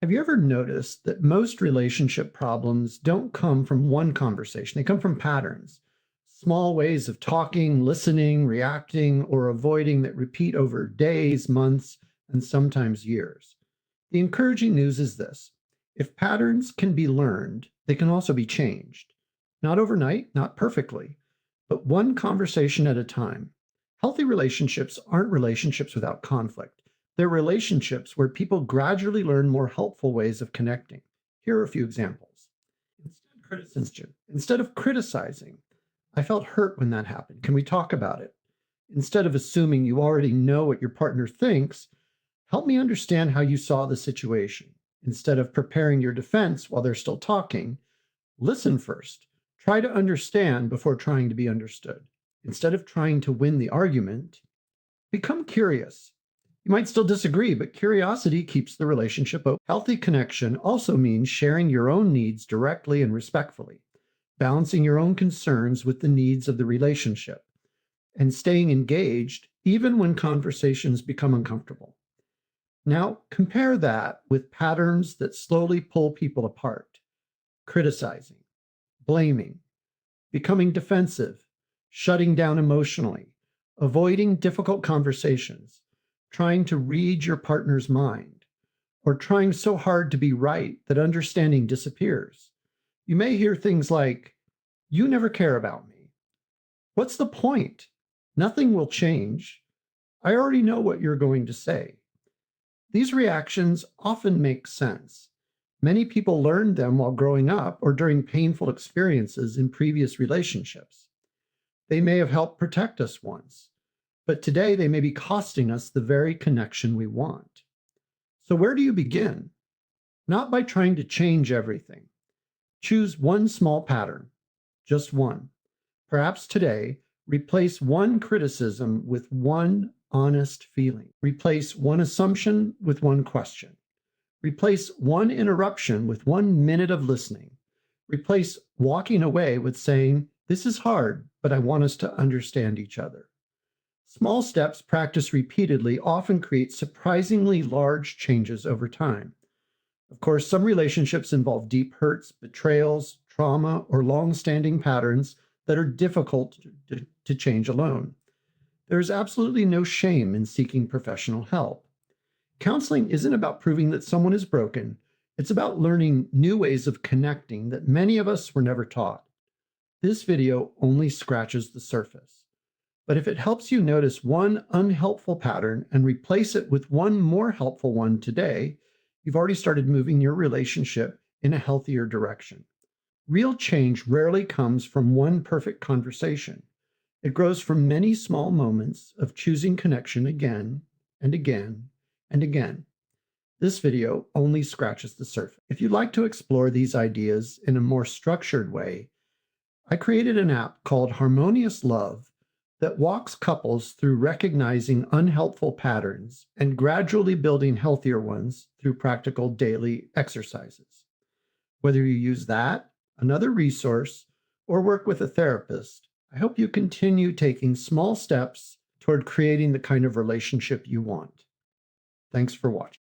Have you ever noticed that most relationship problems don't come from one conversation? They come from patterns, small ways of talking, listening, reacting, or avoiding that repeat over days, months, and sometimes years. The encouraging news is this: if patterns can be learned, they can also be changed. Not overnight, not perfectly, but one conversation at a time. Healthy relationships aren't relationships without conflict. They're relationships where people gradually learn more helpful ways of connecting. Here are a few examples. Instead of criticizing, I felt hurt when that happened. Can we talk about it? Instead of assuming you already know what your partner thinks, help me understand how you saw the situation. Instead of preparing your defense while they're still talking, listen first. Try to understand before trying to be understood. Instead of trying to win the argument, become curious. You might still disagree, but curiosity keeps the relationship open. Healthy connection also means sharing your own needs directly and respectfully, balancing your own concerns with the needs of the relationship, and staying engaged even when conversations become uncomfortable. Now, compare that with patterns that slowly pull people apart: criticizing, blaming, becoming defensive, shutting down emotionally, avoiding difficult conversations, trying to read your partner's mind, or trying so hard to be right that understanding disappears. You may hear things like, "You never care about me." What's the point? Nothing will change. I already know what you're going to say. These reactions often make sense. Many people learned them while growing up or during painful experiences in previous relationships. They may have helped protect us once, but today they may be costing us the very connection we want. So, where do you begin? Not by trying to change everything. Choose one small pattern, just one. Perhaps today, replace one criticism with one honest feeling. Replace one assumption with one question. Replace one interruption with 1 minute of listening. Replace walking away with saying, "This is hard, but I want us to understand each other." Small steps practiced repeatedly often create surprisingly large changes over time. Of course, some relationships involve deep hurts, betrayals, trauma, or long-standing patterns that are difficult to change alone. There is absolutely no shame in seeking professional help. Counseling isn't about proving that someone is broken. It's about learning new ways of connecting that many of us were never taught. This video only scratches the surface. But if it helps you notice one unhelpful pattern and replace it with one more helpful one today, you've already started moving your relationship in a healthier direction. Real change rarely comes from one perfect conversation. It grows from many small moments of choosing connection again and again and again. This video only scratches the surface. If you'd like to explore these ideas in a more structured way, I created an app called Harmonious Love that walks couples through recognizing unhelpful patterns and gradually building healthier ones through practical daily exercises. Whether you use that, another resource, or work with a therapist, I hope you continue taking small steps toward creating the kind of relationship you want. Thanks for watching.